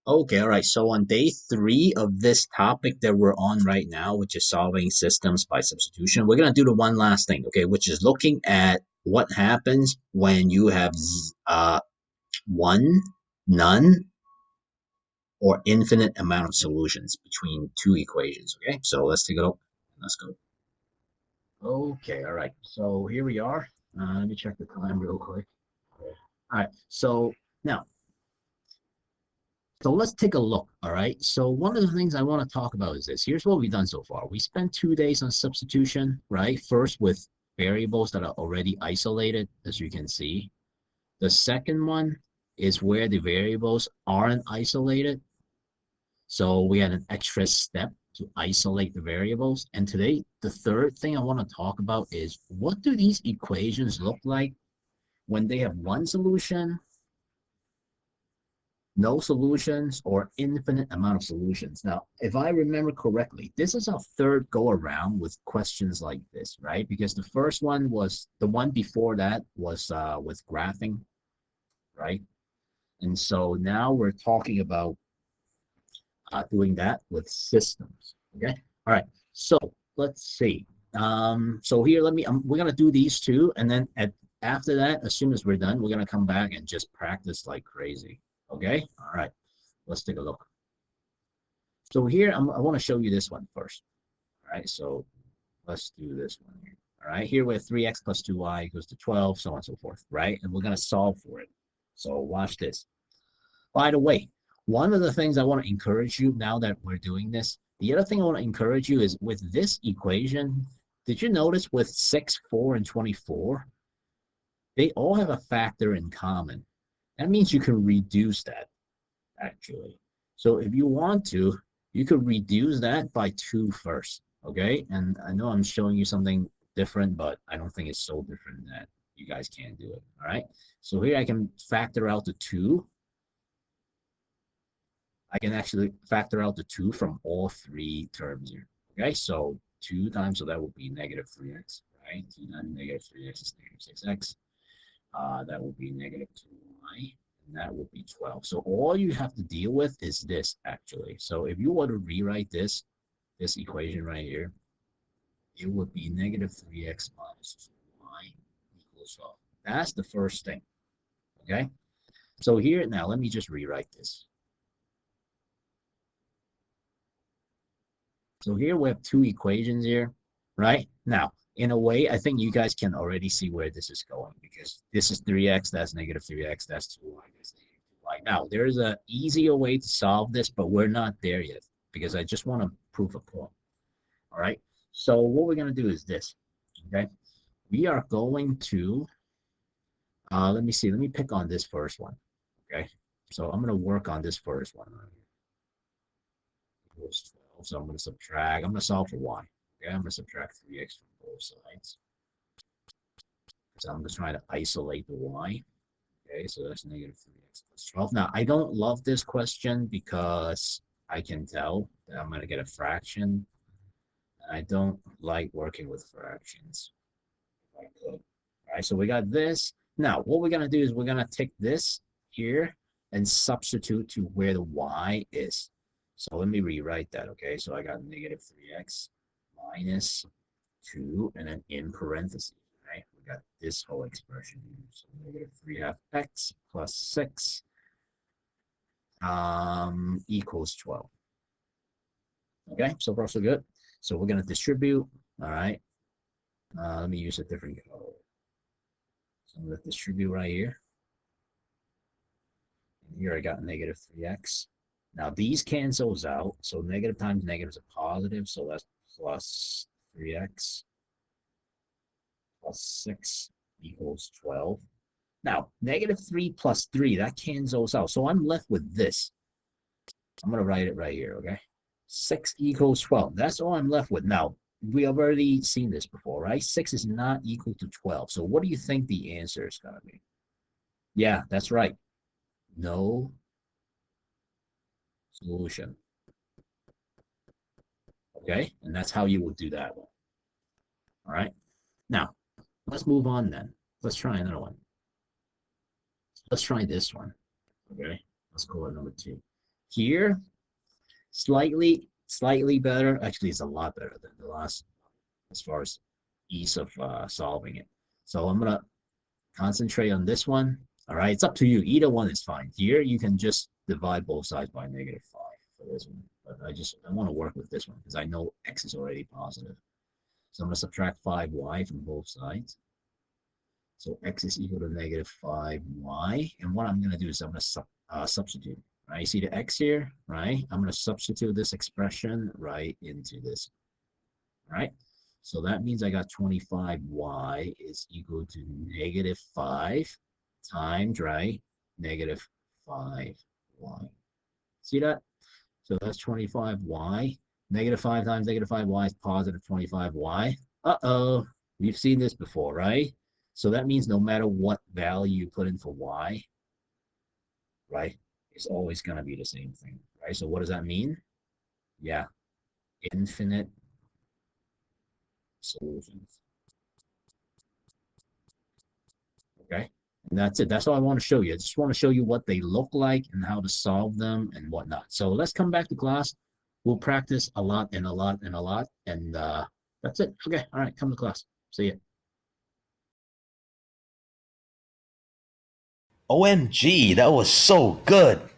Okay, all right. So on day three of this topic that we're on right now, which is solving systems by substitution, we're gonna do the one last thing, okay, which is looking at what happens when you have one, none, or infinite amount of solutions between two equations. Okay, so let's take a look. Let's go. Okay, all right. So here we are. Let me check the time real quick. All right. Now So let's take a look, all right? So one of the things I want to talk about is this. Here's what we've done so far. We spent 2 days on substitution, right? First with variables that are already isolated, as you can see. The second one is where the variables aren't isolated. So we had an extra step to isolate the variables. And today, the third thing I want to talk about is what do these equations look like when they have one solution, no solutions, or infinite amount of solutions. Now, if I remember correctly, this is our third go around with questions like this, right? Because the first one was the one before that was with graphing, right? And so now we're talking about doing that with systems. Okay. All right. So let's see. So here, we're gonna do these two, and then after that, as soon as we're done, we're gonna come back and just practice like crazy. Okay. All right. Let's take a look. So here, I want to show you this one first. All right, so let's do this one here. All right, here we have 3x plus 2y equals to 12, so on and so forth, right? And we're going to solve for it. So watch this. By the way, one of the things I want to encourage you now that we're doing this, the other thing I want to encourage you is with this equation, did you notice with 6, 4, and 24, they all have a factor in common. That means you can reduce that actually. So if you want to, you could reduce that by 2 first, okay? And I know I'm showing you something different, but I don't think it's so different that you guys can't do it, all right? So here I can factor out the 2. I can actually factor out the 2 from all three terms here, okay? So 2 times, so that would be negative 3x, right? 2 times negative 3x is negative 6x. That would be negative 2y, and that would be 12. So all you have to deal with is this, actually. So if you were to rewrite this equation right here, it would be negative 3x minus 2y equals 12. That's the first thing, okay? So here, now let me just rewrite this. So here we have two equations here, right? Now, in a way, I think you guys can already see where this is going because this is 3x, that's negative 3x, that's 2y, that's negative 2y. Now, there's an easier way to solve this, but we're not there yet because I just want to prove a point, all right? So what we're going to do is this, okay? We are going to, let me see, let me pick on this first one, okay? So I'm going to work on this first one. Equals 12. So I'm going to subtract. I'm going to solve for y. Okay, I'm going to subtract 3x from both sides. So I'm just trying to isolate the y. Okay, so that's negative 3x plus 12. Now, I don't love this question because I can tell that I'm going to get a fraction. I don't like working with fractions. If I could. All right, so we got this. Now, what we're going to do is we're going to take this here and substitute to where the y is. So let me rewrite that, okay? So I got negative 3x minus 2, and then in parentheses, right? We got this whole expression here. So negative 3 half x plus 6 equals 12. Okay, so far so good. So we're going to distribute, all right? Let me use a different color. So I'm going to distribute right here. And here I got negative 3x. Now these cancels out. So negative times negative is a positive. So that's plus 3x plus 6 equals 12. Now, negative 3 plus 3, that cancels out. So I'm left with this. I'm going to write it right here, okay? 6 equals 12. That's all I'm left with. Now, we have already seen this before, right? 6 is not equal to 12. So what do you think the answer is going to be? Yeah, that's right. No solution. Okay? And that's how you would do that one. All right? Now, let's move on then. Let's try another one. Let's try this one. Okay? Let's call it number 2. Here, slightly better. Actually, it's a lot better than the last as far as ease of solving it. So I'm gonna concentrate on this one. All right, it's up to you. Either one is fine. Here, you can just divide both sides by -5 for this one. But I want to work with this one because I know x is already positive. So I'm going to subtract 5y from both sides. So x is equal to -5y. And what I'm going to do is I'm going to substitute. Right? You see the x here, right? I'm going to substitute this expression right into this. All right? So that means I got 25y is equal to -5 times, right? -5y. See that? So that's 25y. -5 times -5y is positive 25y. Uh-oh. We've seen this before, right? So that means no matter what value you put in for y, right, it's always going to be the same thing, right? So what does that mean? Yeah, infinite solutions. Okay, and that's it. That's all I want to show you. I just want to show you what they look like and how to solve them and whatnot. So let's come back to class. We'll practice a lot and a lot and a lot, and that's it. Okay, all right, come to class. See you. OMG, that was so good.